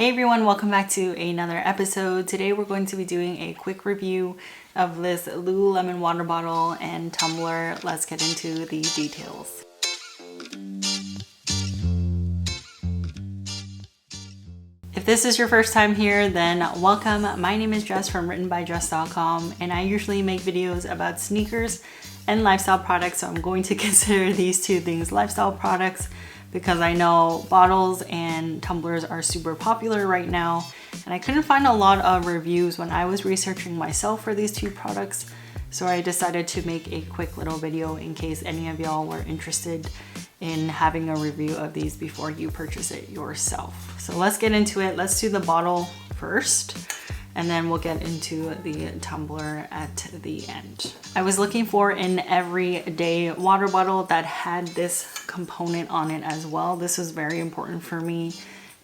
Hey everyone, welcome back to another episode. Today we're going to be doing a quick review of this Lululemon water bottle and tumbler. Let's get into the details. If this is your first time here, then welcome. My name is Jess from writtenbydress.com, and I usually make videos about sneakers and lifestyle products, so I'm going to consider these two things lifestyle products because I know bottles and tumblers are super popular right now, and I couldn't find a lot of reviews when I was researching myself for these two products, so I decided to make a quick little video in case any of y'all were interested in having a review of these before you purchase it yourself. So let's get into it. Let's do the bottle first, and then we'll get into the tumbler at the end. I was looking for an everyday water bottle that had this component on it as well. This was very important for me.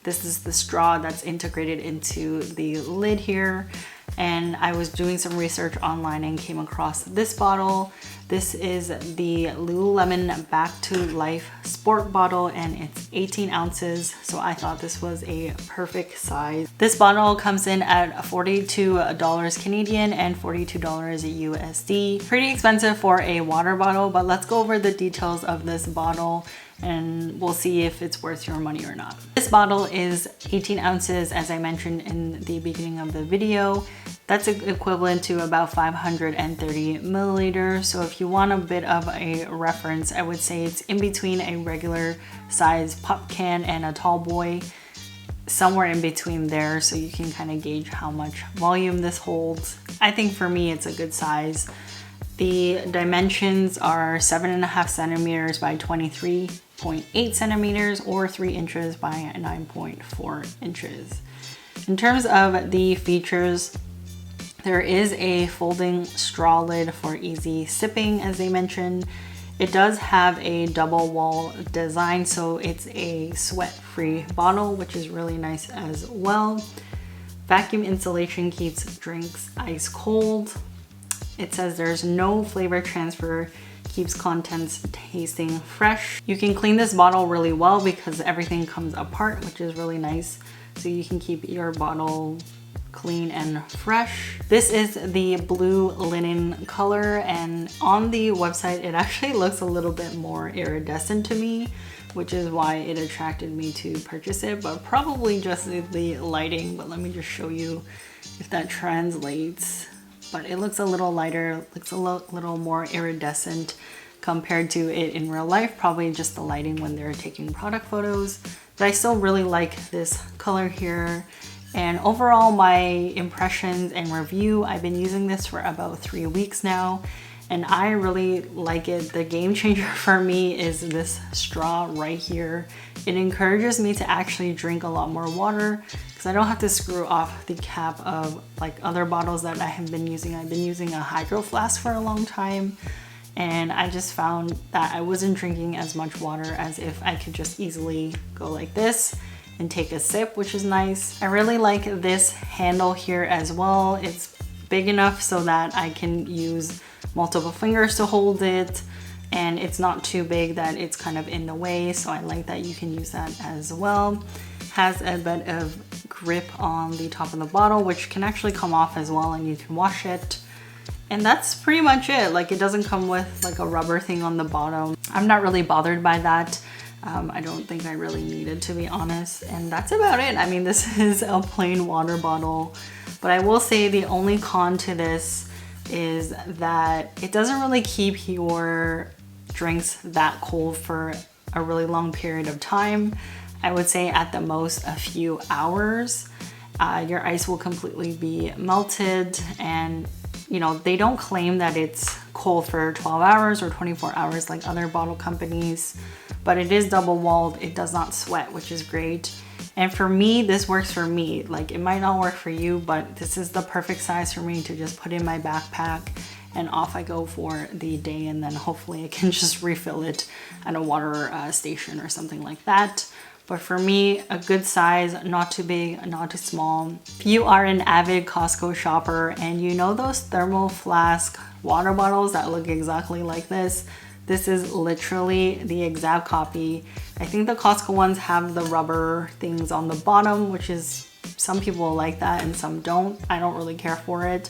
This is the straw that's integrated into the lid here. And I was doing some research online and came across this bottle. This is the Lululemon Back to Life sport bottle, and it's 18 ounces. So I thought this was a perfect size. This bottle comes in at $42 Canadian and $42 USD. Pretty expensive for a water bottle, but let's go over the details of this bottle and we'll see if it's worth your money or not. This bottle is 18 ounces, as I mentioned in the beginning of the video. That's equivalent to about 530 milliliters. So if you want a bit of a reference, I would say it's in between a regular size pop can and a tall boy, somewhere in between there, so you can kind of gauge how much volume this holds. I think for me, it's a good size. The dimensions are 7.5 centimeters by 23.8 centimeters or 3 inches by 9.4 inches. In terms of the features, there is a folding straw lid for easy sipping, as they mentioned. It does have a double wall design, so it's a sweat-free bottle, which is really nice as well. Vacuum insulation keeps drinks ice cold. It says there's no flavor transfer, keeps contents tasting fresh. You can clean this bottle really well because everything comes apart, which is really nice. So you can keep your bottle clean and fresh. This is the blue linen color, and on the website it actually looks a little bit more iridescent to me, which is why it attracted me to purchase it, but probably just the lighting. But let me just show you if that translates. But it looks a little lighter, looks a little more iridescent compared to it in real life, probably just the lighting when they're taking product photos. But I still really like this color here. And overall, my impressions and review, I've been using this for about 3 weeks now, and I really like it. The game changer for me is this straw right here. It encourages me to actually drink a lot more water because I don't have to screw off the cap of like other bottles that I have been using. I've been using a hydro flask for a long time, and I just found that I wasn't drinking as much water as if I could just easily go like this and take a sip, which is nice. I really like this handle here as well. It's big enough so that I can use multiple fingers to hold it, and it's not too big that it's kind of in the way, so I like that you can use that as well. Has a bit of grip on the top of the bottle, which can actually come off as well, and you can wash it. And that's pretty much it. Like, it doesn't come with like a rubber thing on the bottom. I'm not really bothered by that. I don't think I really need it, to be honest. And that's about it. I mean, this is a plain water bottle, but I will say the only con to this is that it doesn't really keep your drinks that cold for a really long period of time. I would say at the most a few hours. Your ice will completely be melted, and you know, they don't claim that it's cold for 12 hours or 24 hours like other bottle companies, but it is double walled. It does not sweat, which is great. And for me, this works for me. Like, it might not work for you, but this is the perfect size for me to just put in my backpack and off I go for the day, and then hopefully I can just refill it at a water station or something like that. But for me, a good size, not too big, not too small. If you are an avid Costco shopper and you know those thermal flask water bottles that look exactly like this is literally the exact copy. I think the Costco ones have the rubber things on the bottom, which is some people like that and some don't. I don't really care for it.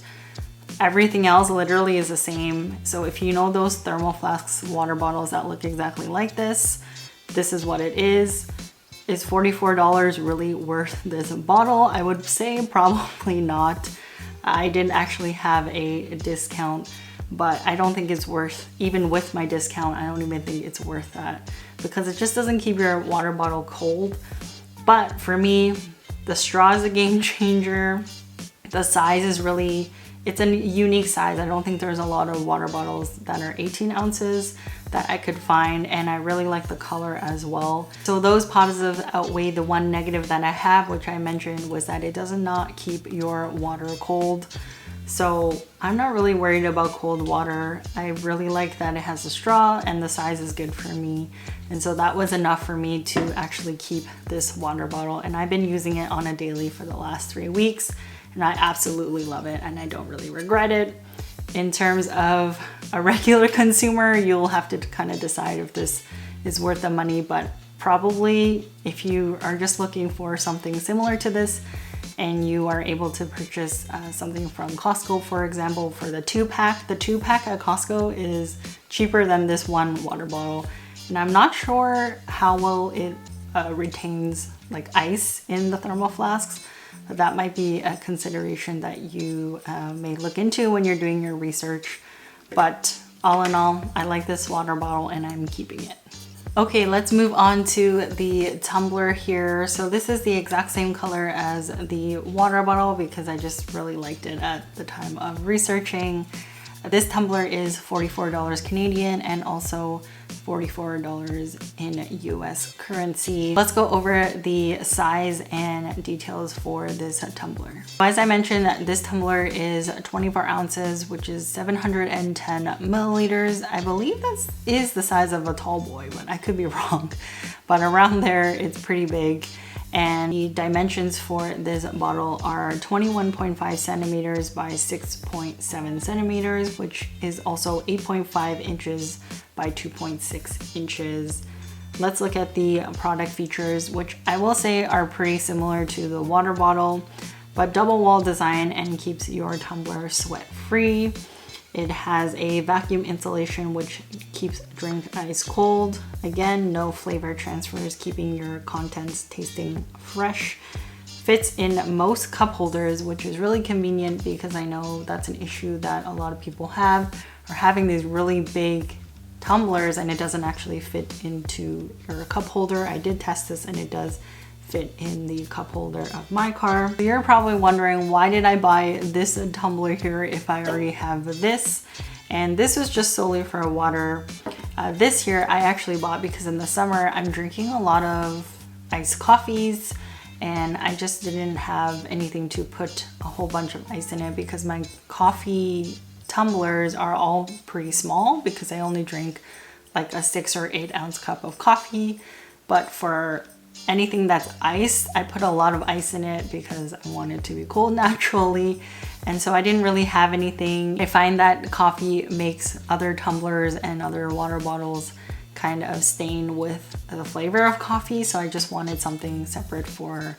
Everything else literally is the same. So if you know those thermal flasks water bottles that look exactly like this is what it is. Is $44 really worth this bottle? I would say probably not. I didn't actually have a discount, but I don't think it's worth, even with my discount, I don't even think it's worth that, because it just doesn't keep your water bottle cold. But for me, the straw is a game changer. The size is really, it's a unique size. I don't think there's a lot of water bottles that are 18 ounces that I could find, and I really like the color as well. So those positives outweigh the one negative that I have, which I mentioned, was that it does not keep your water cold. So I'm not really worried about cold water. I really like that it has a straw and the size is good for me. And so that was enough for me to actually keep this water bottle. And I've been using it on a daily for the last 3 weeks, and I absolutely love it and I don't really regret it. In terms of a regular consumer, you'll have to kind of decide if this is worth the money, but probably if you are just looking for something similar to this and you are able to purchase something from Costco, for example, for the 2-pack. The 2-pack at Costco is cheaper than this one water bottle. And I'm not sure how well it retains like ice in the thermal flasks. That might be a consideration that you may look into when you're doing your research. But all in all, I like this water bottle and I'm keeping it. Okay, let's move on to the tumbler here. So this is the exact same color as the water bottle because I just really liked it at the time of researching. This tumbler is $44 Canadian and also $44 in US currency. Let's go over the size and details for this tumbler. As I mentioned, this tumbler is 24 ounces, which is 710 milliliters. I believe that is the size of a tall boy, but I could be wrong. But around there, it's pretty big. And the dimensions for this bottle are 21.5 centimeters by 6.7 centimeters, which is also 8.5 inches by 2.6 inches. Let's look at the product features, which I will say are pretty similar to the water bottle, but double wall design and keeps your tumbler sweat free. It has a vacuum insulation which keeps drink ice cold. Again, no flavor transfers, keeping your contents tasting fresh. Fits in most cup holders, which is really convenient because I know that's an issue that a lot of people have, or having these really big tumblers and it doesn't actually fit into your cup holder. I did test this and it does fit in the cup holder of my car. You're probably wondering, why did I buy this tumbler here if I already have this? And this was just solely for water. This here I actually bought because in the summer I'm drinking a lot of iced coffees and I just didn't have anything to put a whole bunch of ice in it because my coffee tumblers are all pretty small because I only drink like a 6 or 8 ounce cup of coffee. But for anything that's iced, I put a lot of ice in it because I want it to be cold naturally. And so I didn't really have anything. I find that coffee makes other tumblers and other water bottles kind of stain with the flavor of coffee. So I just wanted something separate for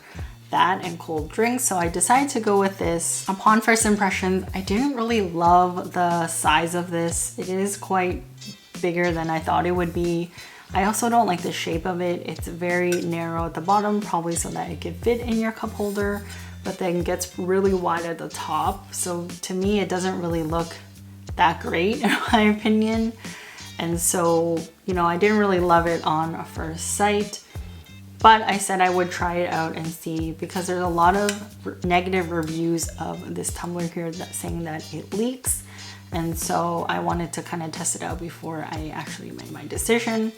that and cold drinks. So I decided to go with this. Upon first impressions, I didn't really love the size of this. It is quite bigger than I thought it would be. I also don't like the shape of it. It's very narrow at the bottom, probably so that it could fit in your cup holder, but then gets really wide at the top. So to me, it doesn't really look that great in my opinion. And so, you know, I didn't really love it on first sight, but I said I would try it out and see, because there's a lot of negative reviews of this tumbler here that saying that it leaks. And so I wanted to kind of test it out before I actually made my decision.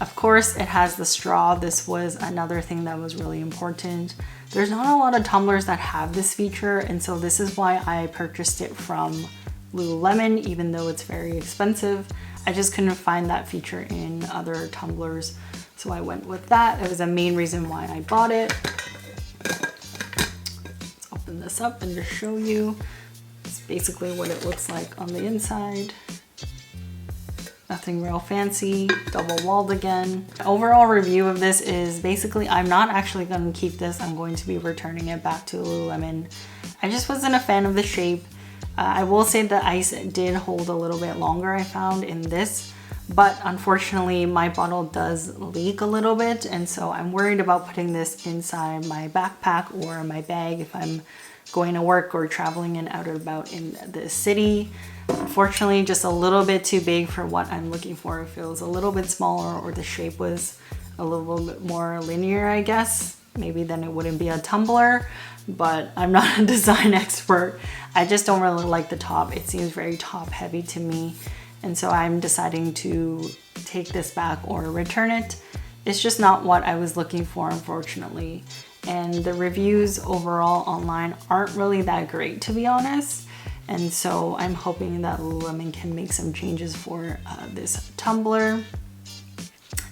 Of course, it has the straw. This was another thing that was really important. There's not a lot of tumblers that have this feature, and so this is why I purchased it from Lululemon, even though it's very expensive. I just couldn't find that feature in other tumblers, so I went with that. It was a main reason why I bought it. Let's open this up and just show you. It's basically what it looks like on the inside. nothing real fancy, double walled again. Overall review of this is basically I'm not actually going to keep this. I'm going to be returning it back to Lululemon. I just wasn't a fan of the shape. I will say the ice did hold a little bit longer, I found, in this, but unfortunately my bottle does leak a little bit, and so I'm worried about putting this inside my backpack or my bag if I'm going to work or traveling and out and about in the city. Unfortunately, just a little bit too big for what I'm looking for. If it was a little bit smaller or the shape was a little bit more linear, I guess, maybe then it wouldn't be a tumbler, but I'm not a design expert. I just don't really like the top. It seems very top heavy to me. And so I'm deciding to take this back or return it. It's just not what I was looking for, unfortunately. And the reviews overall online aren't really that great, to be honest. And so I'm hoping that Lululemon can make some changes for this tumbler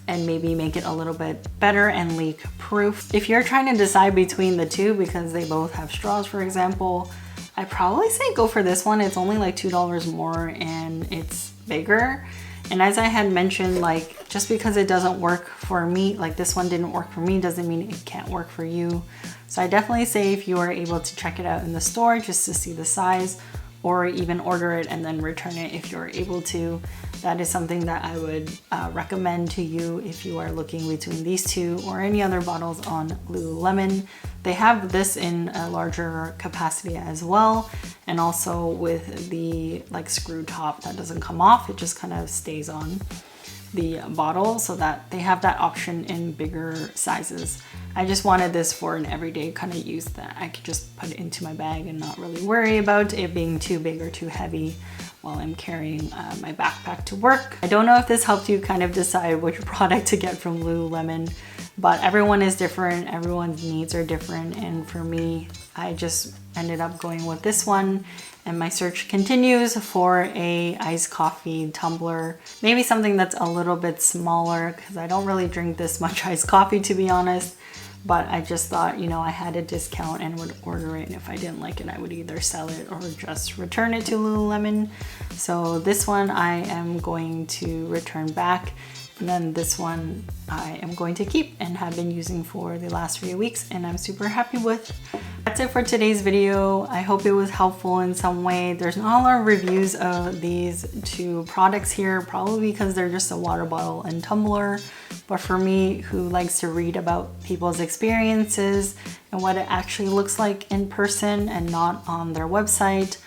and maybe make it a little bit better and leak proof. If you're trying to decide between the two, because they both have straws, for example, I'd probably say go for this one. It's only like $2 more and it's bigger. And as I had mentioned, like, just because it doesn't work for me, like this one didn't work for me, doesn't mean it can't work for you. So I definitely say if you are able to check it out in the store just to see the size, or even order it and then return it if you're able to. That is something that I would recommend to you if you are looking between these two or any other bottles on Lululemon. They have this in a larger capacity as well, and also with the like screw top that doesn't come off, it just kind of stays on the bottle, so that they have that option in bigger sizes. I just wanted this for an everyday kind of use that I could just put it into my bag and not really worry about it being too big or too heavy while I'm carrying my backpack to work. I don't know if this helped you kind of decide which product to get from Lululemon, but everyone is different, everyone's needs are different, and for me, I just ended up going with this one, and my search continues for a iced coffee tumbler. Maybe something that's a little bit smaller, because I don't really drink this much iced coffee, to be honest. But I just thought, you know, I had a discount and would order it, and if I didn't like it, I would either sell it or just return it to Lululemon. So this one I am going to return back, and then this one I am going to keep and have been using for the last few weeks, and I'm super happy with. That's it for today's video. I hope it was helpful in some way. There's not a lot of reviews of these two products here, probably because they're just a water bottle and tumbler. But for me, who likes to read about people's experiences and what it actually looks like in person and not on their website,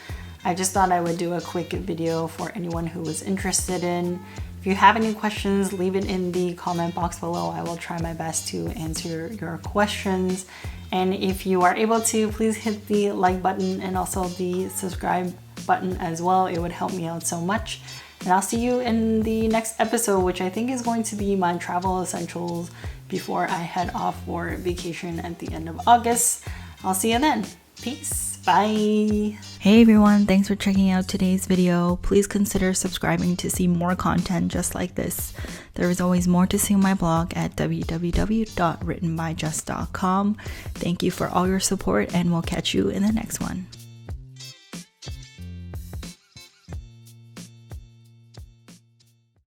I just thought I would do a quick video for anyone who was interested in. If you have any questions, leave it in the comment box below. I will try my best to answer your questions. And if you are able to, please hit the like button and also the subscribe button as well. It would help me out so much. And I'll see you in the next episode, which I think is going to be my travel essentials before I head off for vacation at the end of August. I'll see you then. Peace. Bye. Hey everyone, thanks for checking out today's video. Please consider subscribing to see more content just like this. There is always more to see on my blog at www.writtenbyjess.com. Thank you for all your support, and we'll catch you in the next one.